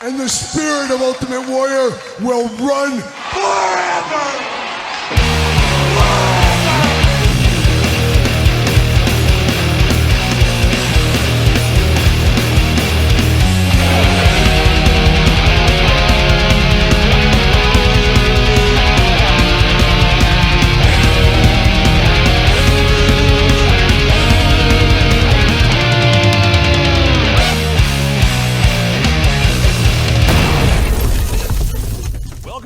and the spirit of Ultimate Warrior will run forever!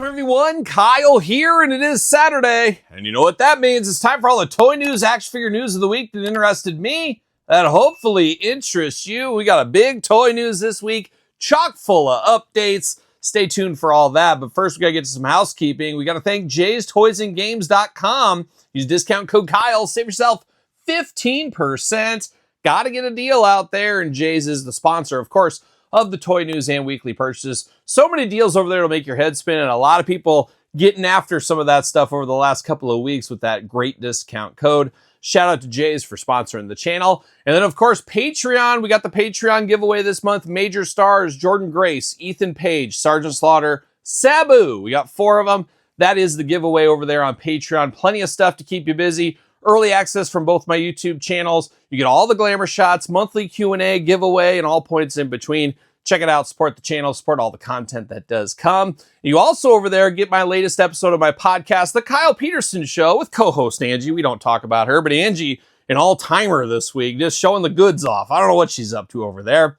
Everyone, Kyle here, and it is Saturday, and you know what that means. It's time for all the toy news, action figure news of the week that interested me, that hopefully interests you. We got a big toy news this week, chock full of updates. Stay tuned for all that, but first we gotta get to some housekeeping. We gotta thank Jay'sToysAndGames.com. Use discount code Kyle, save yourself 15%. Gotta get a deal out there, and Jay's is the sponsor, of course, of the toy news and weekly purchases. So many deals over there to make your head spin, and a lot of people getting after some of that stuff over the last couple of weeks with that great discount code. Shout out to Jay's for sponsoring the channel. And then, of course, Patreon. We got the Patreon giveaway this month. Major stars, Jordan Grace, Ethan Page, Sergeant Slaughter, Sabu. We got 4 of them. That is the giveaway over there on Patreon. Plenty of stuff to keep you busy. Early access from both my YouTube channels. You get all the glamour shots, monthly Q&A, giveaway, and all points in between. Check it out. Support the channel. Support all the content that does come. You also over there get my latest episode of my podcast, The Kyle Peterson Show, with co-host Angie. We don't talk about her, but Angie, an all-timer this week, just showing the goods off. I don't know what she's up to over there,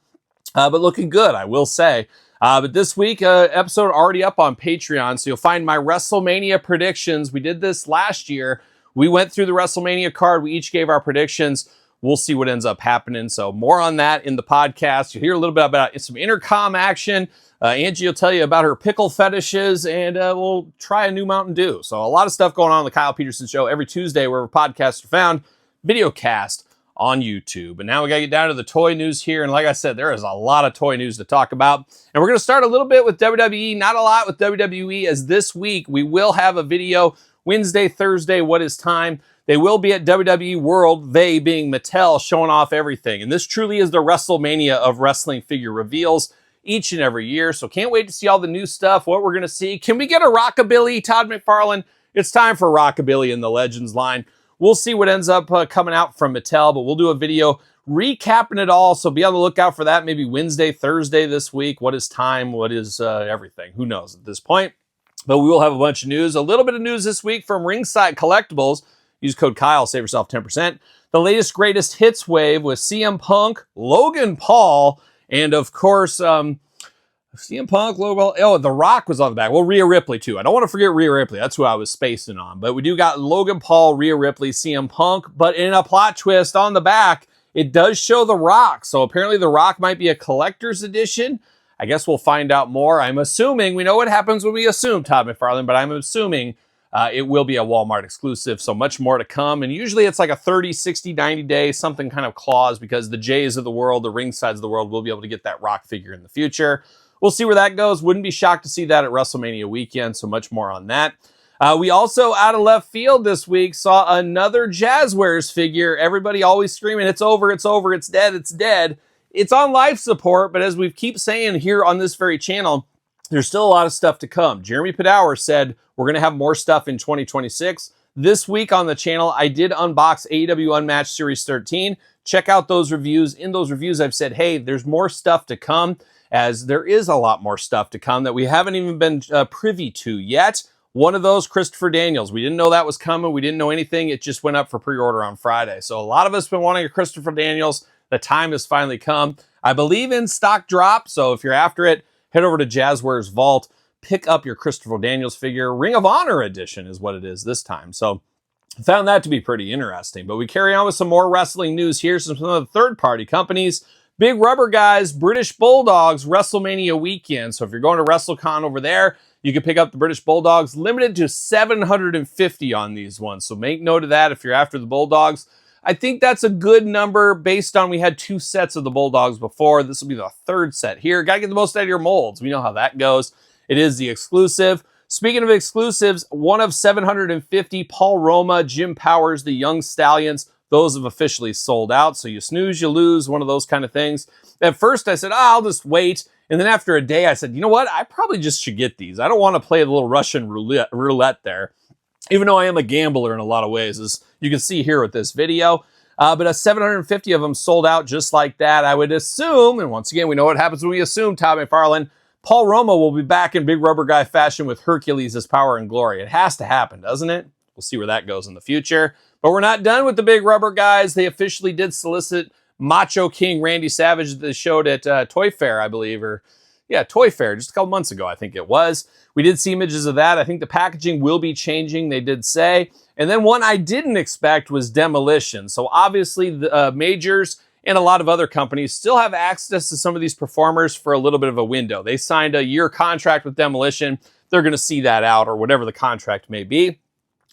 but looking good, I will say. But this week, episode already up on Patreon, so you'll find my Wrestlemania predictions. We did this last year. We went through the WrestleMania card. We each gave our predictions. We'll see what ends up happening. So more on that in the podcast. You'll hear a little bit about some intercom action. Angie will tell you about her pickle fetishes, and we'll try a new Mountain Dew. So a lot of stuff going on the Kyle Peterson Show every Tuesday, wherever podcasts are found. Videocast on YouTube. And now we got to get down to the toy news here. And like I said, there is a lot of toy news to talk about. And we're going to start a little bit with WWE, not a lot with WWE, as this week we will have a video Wednesday, Thursday, what is time? They will be at WWE World, they being Mattel, showing off everything. And this truly is the WrestleMania of wrestling figure reveals each and every year. So can't wait to see all the new stuff, what we're going to see. Can we get a Rockabilly, Todd McFarland? It's time for Rockabilly in the Legends line. We'll see what ends up coming out from Mattel, but we'll do a video recapping it all. So be on the lookout for that maybe Wednesday, Thursday this week. What is time? What is everything? Who knows at this point? But we will have a bunch of news. A little bit of news this week from Ringside Collectibles. Use code Kyle, save yourself 10%. The latest greatest hits wave with CM Punk, Logan Paul, and of course, CM Punk, Logan Paul. Oh, The Rock was on the back. Well, Rhea Ripley too. I don't want to forget Rhea Ripley. That's who I was spacing on. But we do got Logan Paul, Rhea Ripley, CM Punk. But in a plot twist on the back, it does show The Rock. So apparently The Rock might be a collector's edition. I guess we'll find out more. I'm assuming, we know what happens when we assume, Todd McFarland, but I'm assuming it will be a Walmart exclusive, so much more to come. And usually it's like a 30, 60, 90 day, something kind of clause, because the Jays of the world, the Ringsides of the world will be able to get that Rock figure in the future. We'll see where that goes. Wouldn't be shocked to see that at WrestleMania weekend, so much more on that. We also, out of left field this week, saw another Jazzwares figure. Everybody always screaming, it's over, it's over, it's dead, it's dead. It's on life support, but as we keep saying here on this very channel, there's still a lot of stuff to come. Jeremy Padower said we're going to have more stuff in 2026. This week on the channel, I did unbox AEW Unmatched Series 13. Check out those reviews. In those reviews, I've said, hey, there's more stuff to come, as there is a lot more stuff to come that we haven't even been privy to yet. One of those, Christopher Daniels. We didn't know that was coming. We didn't know anything. It just went up for pre-order on Friday. So a lot of us have been wanting a Christopher Daniels. The time has finally come. I believe in stock drop, so if you're after it, head over to Jazzwares Vault, pick up your Christopher Daniels figure. Ring of Honor edition is what it is this time. So I found that to be pretty interesting. But we carry on with some more wrestling news here. Some of the third-party companies. Big Rubber Guys, British Bulldogs, WrestleMania weekend. So if you're going to WrestleCon over there, you can pick up the British Bulldogs, limited to 750 on these ones. So make note of that if you're after the Bulldogs. I think that's a good number based on we had 2 sets of the Bulldogs before. This will be the 3rd set here. Got to get the most out of your molds. We know how that goes. It is the exclusive. Speaking of exclusives, one of 750, Paul Roma, Jim Powers, the Young Stallions. Those have officially sold out. So you snooze, you lose, one of those kind of things. At first I said, I'll just wait. And then after a day, I said, you know what? I probably just should get these. I don't want to play the little Russian roulette there, even though I am a gambler in a lot of ways, as you can see here with this video. But 750 of them sold out just like that. I would assume, and once again, we know what happens when we assume, Todd McFarland, Paul Roma will be back in Big Rubber Guy fashion with Hercules' power and glory. It has to happen, doesn't it? We'll see where that goes in the future. But we're not done with the Big Rubber Guys. They officially did solicit Macho King Randy Savage that showed at Toy Fair, I believe, Toy Fair, just a couple months ago, I think it was. We did see images of that. I think the packaging will be changing, they did say. And then one I didn't expect was Demolition. So obviously the majors and a lot of other companies still have access to some of these performers for a little bit of a window. They signed a year contract with Demolition. They're going to see that out, or whatever the contract may be.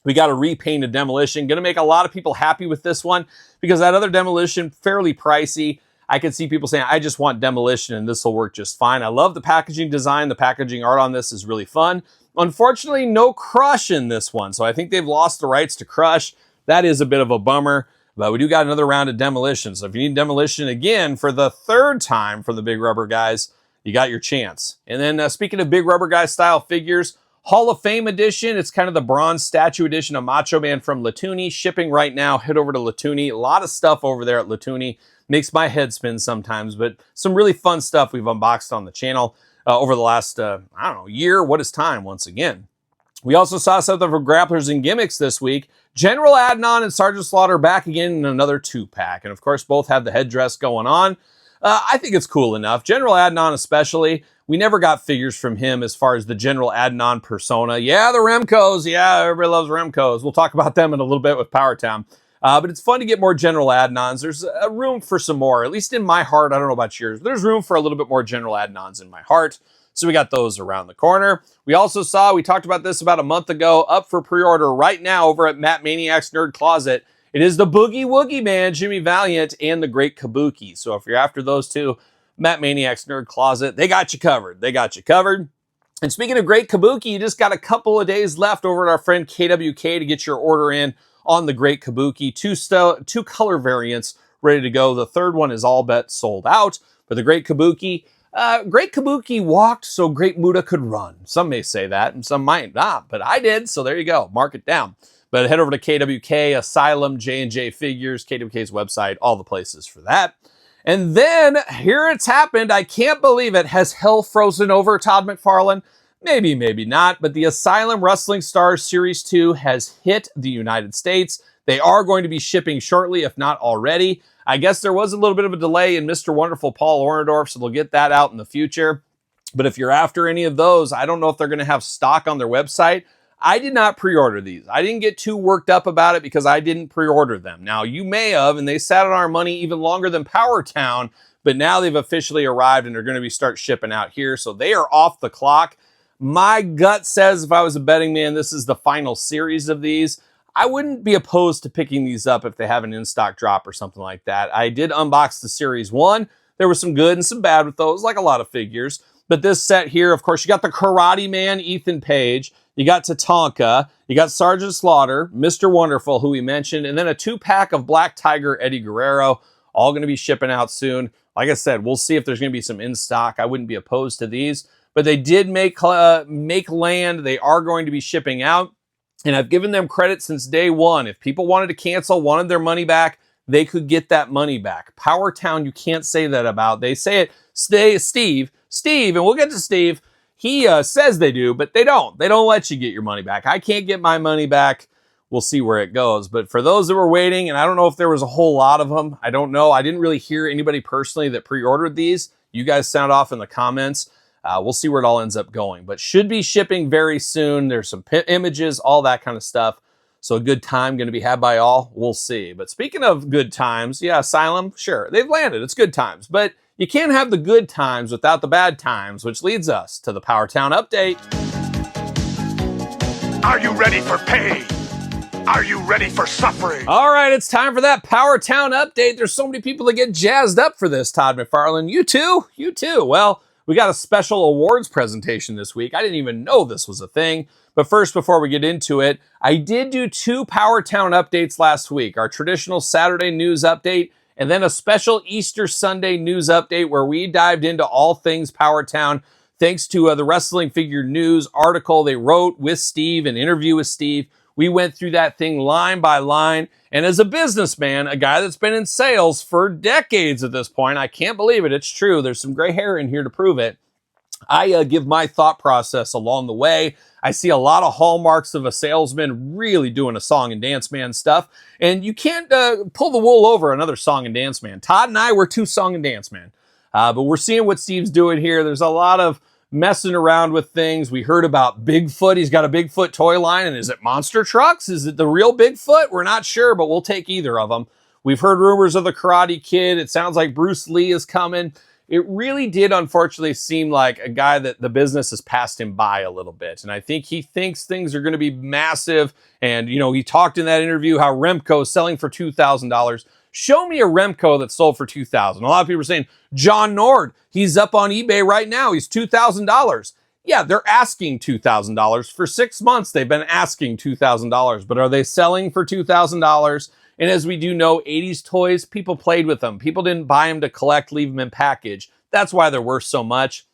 We got a repainted Demolition. Going to make a lot of people happy with this one, because that other Demolition, fairly pricey. I could see people saying, I just want Demolition and this will work just fine. I love the packaging design. The packaging art on this is really fun. Unfortunately, no Crush in this one. So I think they've lost the rights to Crush. That is a bit of a bummer. But we do got another round of Demolition. So if you need Demolition again for the third time from the Big Rubber Guys, you got your chance. And then speaking of Big Rubber Guy style figures, Hall of Fame edition. It's kind of the bronze statue edition of Macho Man from Latuni. Shipping right now. Head over to Latuni. A lot of stuff over there at Latuni. Makes my head spin sometimes, but some really fun stuff we've unboxed on the channel over the last, year. What is time once again? We also saw something from Grapplers and Gimmicks this week. General Adnan and Sergeant Slaughter back again in another 2-pack. And of course, both have the headdress going on. I think it's cool enough. General Adnan especially. We never got figures from him as far as the General Adnan persona. Yeah, the Remcos. Yeah, everybody loves Remcos. We'll talk about them in a little bit with Power Town. But it's fun to get more General Adnans. There's a room for some more, at least in my heart. I don't know about yours. There's room for a little bit more General Adnans in my heart. So we got those around the corner. We also saw, we talked about this about a month ago, up for pre-order right now over at Matt Maniac's Nerd Closet. It is the Boogie Woogie Man, Jimmy Valiant, and the Great Kabuki. So if you're after those two, Matt Maniac's Nerd Closet, they got you covered. They got you covered. And speaking of Great Kabuki, you just got a couple of days left over at our friend KWK to get your order in on the Great Kabuki. Two color variants ready to go. The third one is all but sold out. But the Great Kabuki walked so Great Muta could run. Some may say that, and some might not, but I did, so there you go. Mark it down. But head over to KWK, Asylum, J&J Figures, KWK's website, all the places for that. And then, here it's happened. I can't believe it. Has hell frozen over, Todd McFarland? Maybe, maybe not. But the Asylum Wrestling Stars Series 2 has hit the United States. They are going to be shipping shortly, if not already. I guess there was a little bit of a delay in Mr. Wonderful Paul Orndorff, so they'll get that out in the future. But if you're after any of those, I don't know if they're going to have stock on their website. I did not pre-order these. I didn't get too worked up about it because I didn't pre-order them. Now, you may have, and they sat on our money even longer than Power Town, but now they've officially arrived and they're going to be start shipping out here. So they are off the clock. My gut says if I was a betting man, this is the final series of these. I wouldn't be opposed to picking these up if they have an in-stock drop or something like that. I did unbox the Series 1. There was some good and some bad with those, like a lot of figures. But this set here, of course, you got the Karate Man, Ethan Page. You got Tatanka. You got Sergeant Slaughter, Mr. Wonderful, who we mentioned, and then a 2-pack of Black Tiger, Eddie Guerrero. All going to be shipping out soon. Like I said, we'll see if there's going to be some in stock. I wouldn't be opposed to these. But they did make land. They are going to be shipping out. And I've given them credit since day one. If people wanted to cancel, wanted their money back, they could get that money back. Power Town, you can't say that about. They say it, Steve, and we'll get to Steve. He says they do, but they don't. They don't let you get your money back. I can't get my money back. We'll see where it goes. But for those that were waiting, and I don't know if there was a whole lot of them. I don't know. I didn't really hear anybody personally that pre-ordered these. You guys sound off in the comments. We'll see where it all ends up going. But should be shipping very soon. There's some images, all that kind of stuff. So a good time going to be had by all. We'll see. But speaking of good times, yeah, Asylum, sure. They've landed. It's good times. But you can't have the good times without the bad times, which leads us to the Power Town update. Are you ready for pain? Are you ready for suffering? All right, it's time for that Power Town update. There's so many people that get jazzed up for this, Todd McFarland. You too? You too. Well, we got a special awards presentation this week. I didn't even know this was a thing. But first, before we get into it, I did do 2 Power Town updates last week. Our traditional Saturday news update and then a special Easter Sunday news update where we dived into all things Power Town, thanks to the Wrestling Figure News article they wrote with Steve, an interview with Steve. We went through that thing line by line. And as a businessman, a guy that's been in sales for decades at this point, I can't believe it. It's true. There's some gray hair in here to prove it. I give my thought process along the way. I see a lot of hallmarks of a salesman really doing a song and dance man stuff. And you can't pull the wool over another song and dance man. Todd and I were two song and dance men. But we're seeing what Steve's doing here. There's a lot of messing around with things. We heard about Bigfoot. He's got a Bigfoot toy line. And is it monster trucks? Is it the real Bigfoot? We're not sure, but we'll take either of them. We've heard rumors of the Karate Kid. It sounds like Bruce Lee is coming. It really did, unfortunately, seem like a guy that the business has passed him by a little bit. And I think he thinks things are going to be massive. And, you know, he talked in that interview how Remco is selling for $2,000. Show me a Remco that sold for $2,000. A lot of people are saying, John Nord, he's up on eBay right now. He's $2,000. Yeah, they're asking $2,000. For 6 months, they've been asking $2,000. But are they selling for $2,000? And as we do know, 80s toys, people played with them. People didn't buy them to collect, leave them in package. That's why they're worth so much.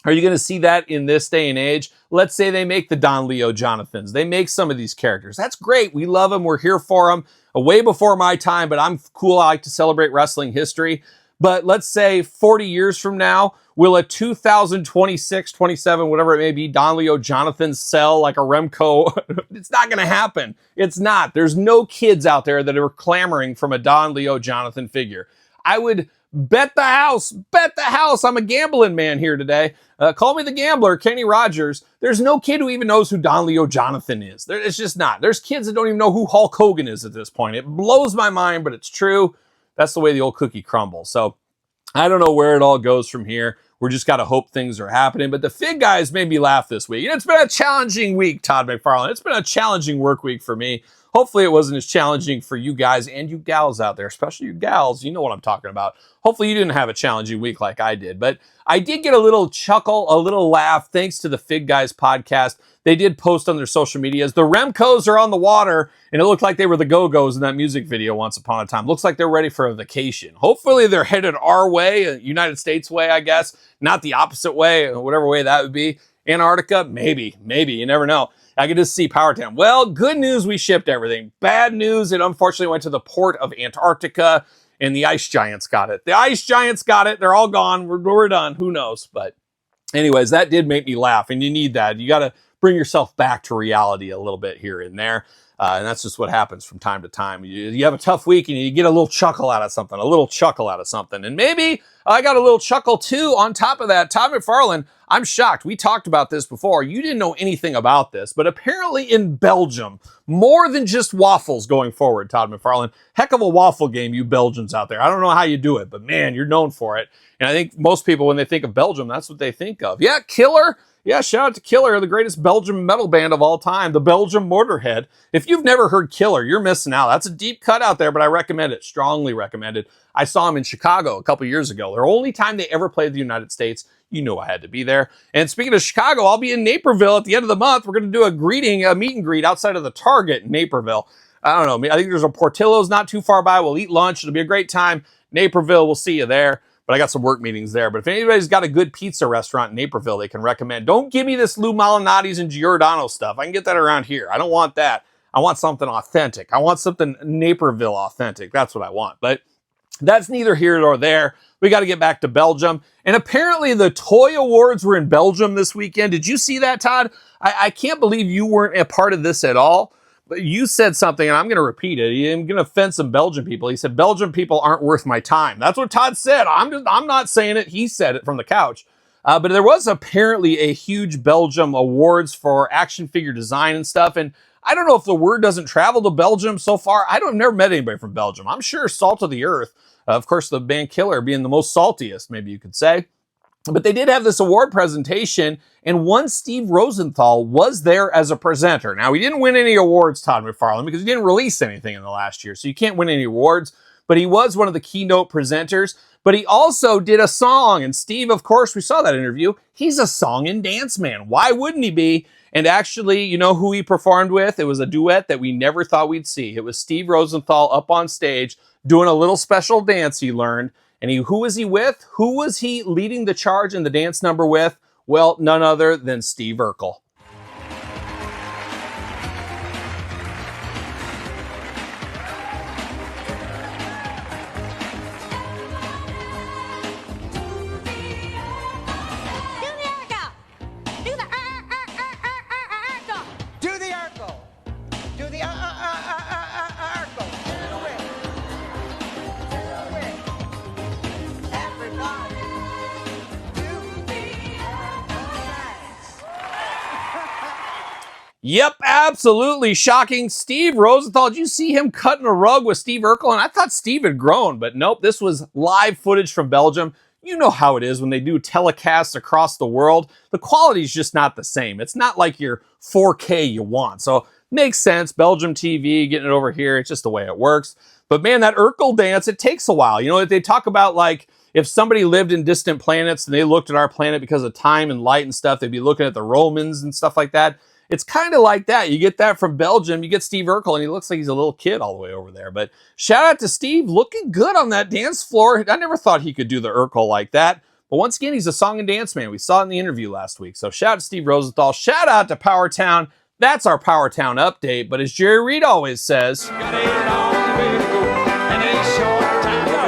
Are you going to see that in this day and age? Let's say they make the Don Leo Jonathans. They make some of these characters. That's great. We love them. We're here for them. Way before my time, but I'm cool. I like to celebrate wrestling history. But let's say 40 years from now, will a 2026, 27, whatever it may be, Don Leo Jonathan sell like a Remco? It's not going to happen. It's not. There's no kids out there that are clamoring from a Don Leo Jonathan figure. I would bet the house. I'm a gambling man here today. Call me the gambler, Kenny Rogers. There's no kid who even knows who Don Leo Jonathan is. It's just not. There's kids that don't even know who Hulk Hogan is at this point. It blows my mind, but it's true. That's the way the old cookie crumbles. So I don't know where it all goes from here. We're just got to hope things are happening. But the Fig guys made me laugh this week. It's been a challenging week, Todd McFarland. It's been a challenging work week for me. Hopefully it wasn't as challenging for you guys and you gals out there, especially you gals. You know what I'm talking about. Hopefully you didn't have a challenging week like I did. But I did get a little chuckle, a little laugh, thanks to the Fig Guys podcast. They did post on their social medias. The Remcos are on the water, and it looked like they were the Go-Go's in that music video once upon a time. Looks like they're ready for a vacation. Hopefully they're headed our way, United States way, I guess. Not the opposite way, whatever way that would be. Antarctica? Maybe. You never know. I could just see Power Town. Well, good news, we shipped everything. Bad news, it unfortunately went to the port of Antarctica, and the ice giants got it. The ice giants got it. They're all gone. We're done. Who knows? But anyways, that did make me laugh, and you need that. You got to bring yourself back to reality a little bit here and there. And that's just what happens from time to time. You have a tough week and you get a little chuckle out of something, And maybe I got a little chuckle too on top of that. Todd McFarland, I'm shocked. We talked about this before. You didn't know anything about this, but apparently in Belgium, more than just waffles going forward, Todd McFarland. Heck of a waffle game, you Belgians out there. I don't know how you do it, but man, you're known for it. And I think most people, when they think of Belgium, that's what they think of. Yeah, Killer. Yeah, shout out to Killer, the greatest Belgian metal band of all time, the Belgium Motorhead. If you've never heard Killer, you're missing out. That's a deep cut out there, but I recommend it. Strongly recommended. I saw them in Chicago a couple years ago. Their only time they ever played the United States. You know I had to be there. And speaking of Chicago, I'll be in Naperville at the end of the month. We're going to do a meet and greet outside of the Target in Naperville. I don't know. I think there's a Portillo's not too far by. We'll eat lunch. It'll be a great time. Naperville, we'll see you there. But I got some work meetings there. But if anybody's got a good pizza restaurant in Naperville they can recommend, don't give me this Lou Malinati's and Giordano stuff. I can get that around here. I don't want that. I want something authentic. I want something Naperville authentic. That's what I want. But that's neither here nor there. We got to get back to Belgium. And apparently the Toy Awards were in Belgium this weekend. Did you see that, Todd? I can't believe you weren't a part of this at all. But you said something, and I'm going to repeat it. I'm going to offend some Belgian people. He said, Belgian people aren't worth my time. That's what Todd said. I'm not saying it. He said it from the couch. But there was apparently a huge Belgium awards for action figure design and stuff. And I don't know if the word doesn't travel to Belgium so far. I've never met anybody from Belgium. I'm sure salt of the earth. Of course, the band Killer being the most saltiest, maybe you could say. But they did have this award presentation, and one Steve Rosenthal was there as a presenter. Now, he didn't win any awards, Todd McFarland, because he didn't release anything in the last year, so you can't win any awards. But he was one of the keynote presenters. But he also did a song. And Steve, of course, we saw that interview. He's a song and dance man. Why wouldn't he be? And actually, you know who he performed with? It was a duet that we never thought we'd see. It was Steve Rosenthal up on stage doing a little special dance he learned. And who was he with? Who was he leading the charge in the dance number with? Well, none other than Steve Urkel. Yep, absolutely shocking. Steve Rosenthal, did you see him cutting a rug with Steve Urkel? And I thought Steve had grown, but nope, this was live footage from Belgium. You know how it is when they do telecasts across the world. The quality is just not the same. It's not like your 4K you want. So makes sense. Belgium TV, getting it over here. It's just the way it works. But man, that Urkel dance, it takes a while. You know, they talk about like if somebody lived in distant planets and they looked at our planet because of time and light and stuff, they'd be looking at the Romans and stuff like that. It's kind of like that. You get that from Belgium. You get Steve Urkel, and he looks like he's a little kid all the way over there. But shout out to Steve, looking good on that dance floor. I never thought he could do the Urkel like that. But once again, he's a song and dance man. We saw it in the interview last week. So shout out to Steve Rosenthal. Shout out to Power Town. That's our Power Town update. But as Jerry Reed always says, a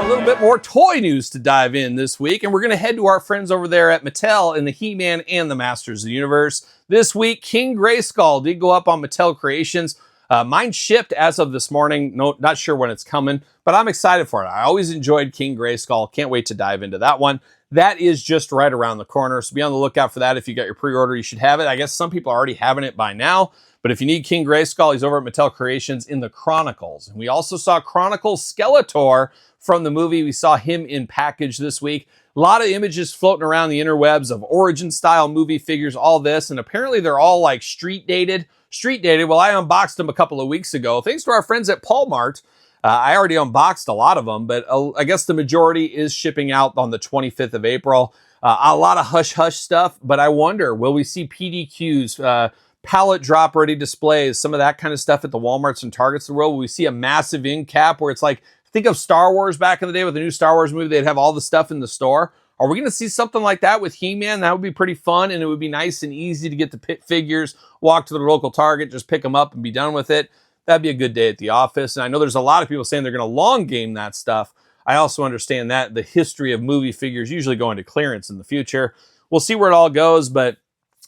little bit more toy news to dive in this week, and we're going to head to our friends over there at Mattel in the He-Man and the Masters of the Universe. This week, King Grayskull did go up on Mattel Creations. Mine shipped as of this morning. No, not sure when it's coming, but I'm excited for it. I always enjoyed King Grayskull. Can't wait to dive into that one. That is just right around the corner, so be on the lookout for that. If you got your pre-order, you should have it. I guess some people are already having it by now, but if you need King Grayskull, he's over at Mattel Creations in the Chronicles. And we also saw Chronicles Skeletor from the movie. We saw him in package this week. A lot of images floating around the interwebs of origin-style movie figures, all this, and apparently they're all like street dated. Well, I unboxed them a couple of weeks ago. Thanks to our friends at Paulmart. I already unboxed a lot of them, but I guess the majority is shipping out on the 25th of April. A lot of hush-hush stuff, but I wonder, will we see PDQs, pallet drop-ready displays, some of that kind of stuff at the Walmarts and Targets of the world? Will we see a massive end cap where it's like, think of Star Wars back in the day with the new Star Wars movie, they'd have all the stuff in the store. Are we going to see something like that with He-Man? That would be pretty fun, and it would be nice and easy to get the pit figures, walk to the local Target, just pick them up and be done with it. That'd be a good day at the office. And I know there's a lot of people saying they're going to long game that stuff. I also understand that the history of movie figures usually going to clearance in the future. We'll see where it all goes, but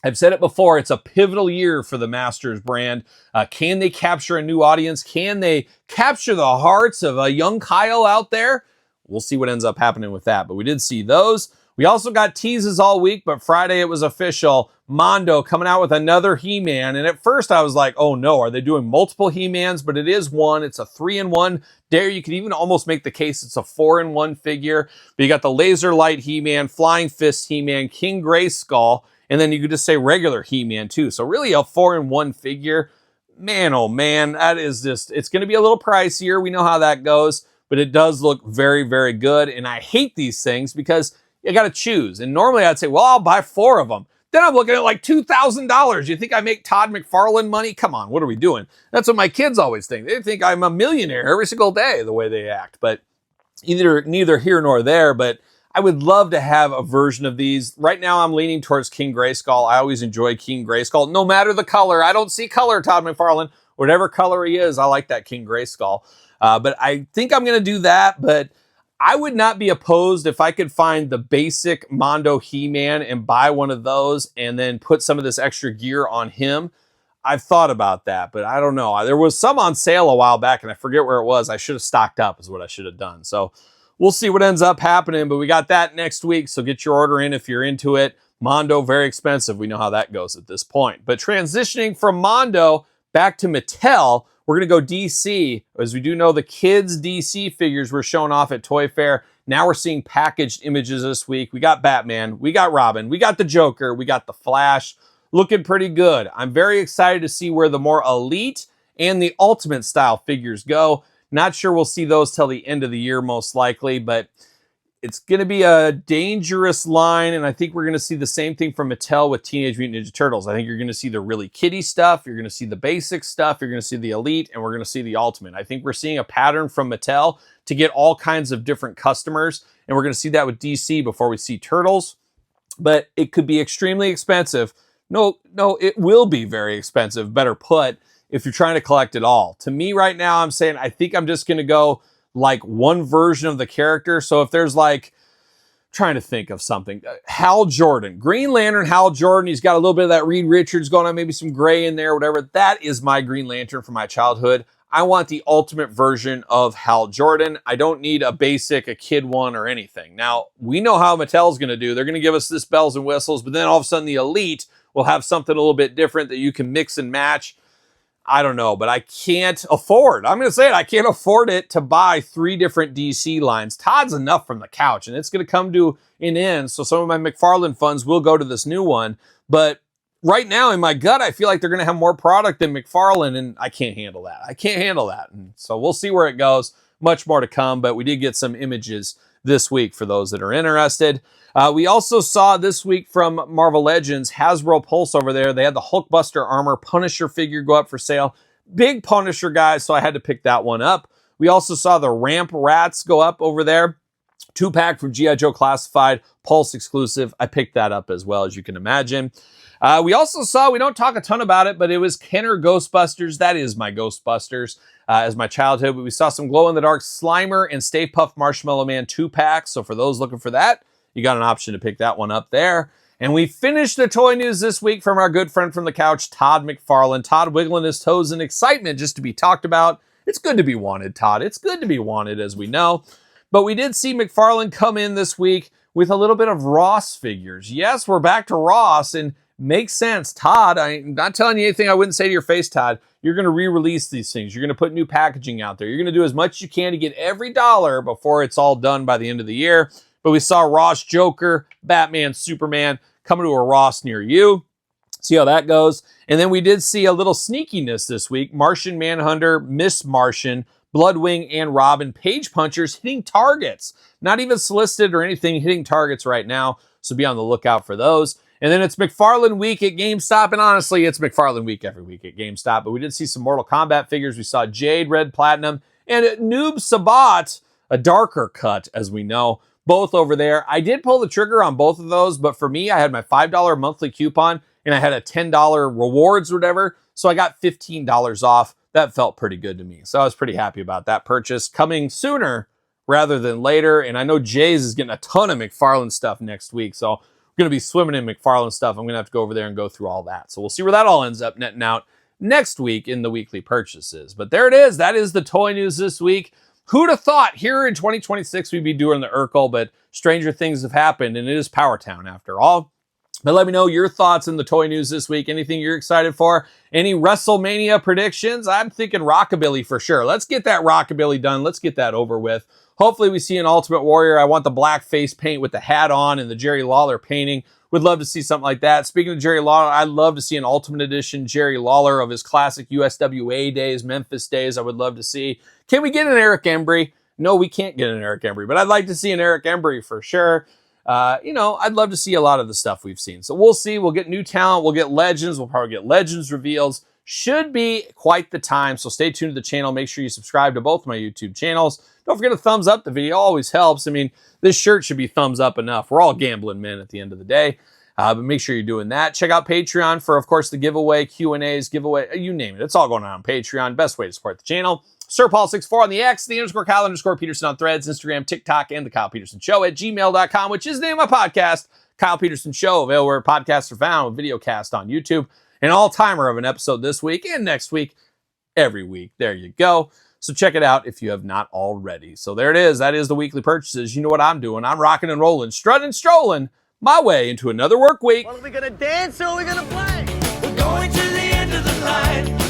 I've said it before, it's a pivotal year for the Masters brand. Can they capture a new audience? Can they capture the hearts of a young Kyle out there? We'll see what ends up happening with that, but we did see those. We also got teases all week, but Friday it was official. Mondo coming out with another He-Man, and at first I was like, oh no, are they doing multiple He-Mans? But it is one. It's a 3-in-1. Dare you could even almost make the case it's a 4-in-1 figure. But you got the Laser Light He-Man, Flying Fist He-Man, King Grayskull, and then you could just say regular He-Man too. So really a 4-in-1 figure. Man, oh man, that is just, it's going to be a little pricier. We know how that goes, but it does look very, very good. And I hate these things because you got to choose. And normally I'd say, well, I'll buy 4 of them. Then I'm looking at like $2,000. You think I make Todd McFarland money? Come on, what are we doing? That's what my kids always think. They think I'm a millionaire every single day, the way they act. But neither here nor there. But I would love to have a version of these. Right now I'm leaning towards King Grayskull. I always enjoy King Grayskull, no matter the color. I don't see color, Todd McFarland. Whatever color he is, I like that King Grayskull. But I think I'm going to do that. But I would not be opposed if I could find the basic Mondo He-Man and buy one of those and then put some of this extra gear on him. I've thought about that, but I don't know. There was some on sale a while back, and I forget where it was. I should have stocked up is what I should have done. So we'll see what ends up happening, but we got that next week, so get your order in if you're into it. Mondo, very expensive. We know how that goes at this point. But transitioning from Mondo back to Mattel, we're going to go DC. As we do know, the kids' DC figures were shown off at Toy Fair. Now we're seeing packaged images this week. We got Batman, we got Robin, we got the Joker, we got the Flash. Looking pretty good. I'm very excited to see where the more elite and the ultimate style figures go. Not sure we'll see those till the end of the year, most likely, but It's going to be a dangerous line, and I think we're going to see the same thing from Mattel with Teenage Mutant Ninja Turtles. I think you're going to see the really kiddie stuff, you're going to see the basic stuff, you're going to see the Elite, and we're going to see the Ultimate. I think we're seeing a pattern from Mattel to get all kinds of different customers, and we're going to see that with DC before we see Turtles. But it could be extremely expensive. No, it will be very expensive, better put, if you're trying to collect it all. To me right now, I'm saying I think I'm just going to go like one version of the character. So if there's like, trying to think of something, Hal Jordan, Green Lantern Hal Jordan, he's got a little bit of that Reed Richards going on, maybe some gray in there, whatever. That is my Green Lantern from my childhood. I want the ultimate version of Hal Jordan. I don't need a basic, a kid one or anything. Now, we know how Mattel's going to do. They're going to give us this bells and whistles, but then all of a sudden the Elite will have something a little bit different that you can mix and match. I don't know, but I can't afford. I'm going to say it. I can't afford it to buy 3 different DC lines. Todd's enough from the couch, and it's going to come to an end. So some of my McFarland funds will go to this new one. But right now, in my gut, I feel like they're going to have more product than McFarland, and I can't handle that. I can't handle that. And so we'll see where it goes. Much more to come, but we did get some images this week for those that are interested. We also saw this week from Marvel Legends, Hasbro Pulse over there. They had the Hulkbuster Armor Punisher figure go up for sale. Big Punisher guy, so I had to pick that one up. We also saw the Ramp Rats go up over there. 2-pack from G.I. Joe Classified, Pulse exclusive. I picked that up as well, as you can imagine. We also saw, we don't talk a ton about it, but it was Kenner Ghostbusters. That is my Ghostbusters as my childhood. But we saw some glow-in-the-dark Slimer and Stay Puft Marshmallow Man 2-packs. So for those looking for that, you got an option to pick that one up there. And we finished the toy news this week from our good friend from the couch, Todd McFarland. Todd wiggling his toes in excitement just to be talked about. It's good to be wanted, Todd. It's good to be wanted, as we know. But we did see McFarland come in this week with a little bit of Ross figures. Yes, we're back to Ross, and makes sense. Todd, I'm not telling you anything I wouldn't say to your face, Todd. You're going to re-release these things. You're going to put new packaging out there. You're going to do as much as you can to get every dollar before it's all done by the end of the year. But we saw Ross Joker, Batman, Superman coming to a Ross near you. See how that goes. And then we did see a little sneakiness this week. Martian Manhunter, Miss Martian, Bloodwing, and Robin Page Punchers hitting targets. Not even solicited or anything, hitting targets right now. So be on the lookout for those. And then it's McFarland week at GameStop. And honestly, it's McFarland week every week at GameStop. But we did see some Mortal Kombat figures. We saw Jade, Red Platinum, and Noob Sabat, a darker cut, as we know. Both over there. I did pull the trigger on both of those, but for me, I had my $5 monthly coupon and I had a $10 rewards or whatever. So I got $15 off. That felt pretty good to me. So I was pretty happy about that purchase coming sooner rather than later. And I know Jay's is getting a ton of McFarland stuff next week. So we're going to be swimming in McFarland stuff. I'm going to have to go over there and go through all that. So we'll see where that all ends up netting out next week in the weekly purchases. But there it is. That is the toy news this week. Who'd have thought here in 2026 we'd be doing the Urkel, but stranger things have happened, and it is Power Town after all. But let me know your thoughts in the toy news this week. Anything you're excited for? Any Wrestlemania predictions? I'm thinking Rockabilly for sure. Let's get that Rockabilly done. Let's get that over with. Hopefully we see an Ultimate Warrior. I want the black face paint with the hat on and the Jerry Lawler painting. Would love to see something like that. Speaking of Jerry Lawler, I'd love to see an Ultimate Edition Jerry Lawler of his classic USWA days, Memphis days. I would love to see. Can we get an Eric Embry? No, we can't get an Eric Embry, but I'd like to see an Eric Embry for sure. I'd love to see a lot of the stuff we've seen. So we'll see. We'll get new talent. We'll get Legends. We'll probably get Legends reveals. Should be quite the time. So stay tuned to the channel. Make sure you subscribe to both my YouTube channels. Don't forget to thumbs up the video. Always helps. I mean, this shirt should be thumbs up enough. We're all gambling men at the end of the day. But make sure you're doing that. Check out Patreon for, of course, the giveaway, Q&As, giveaway, you name it. It's all going on Patreon. Best way to support the channel. SirPaul64 on the X, the _Kyle_Peterson on Threads, Instagram, TikTok, and TheKylePetersonShow at gmail.com, which is the name of my podcast, Kyle Peterson Show, available where podcasts are found, with video cast on YouTube. An all-timer of an episode this week and next week, every week. There you go. So check it out if you have not already. So there it is. That is the weekly purchases. You know what I'm doing. I'm rocking and rolling, strutting, strolling my way into another work week. Well, are we going to dance or are we going to play? We're going to the end of the line.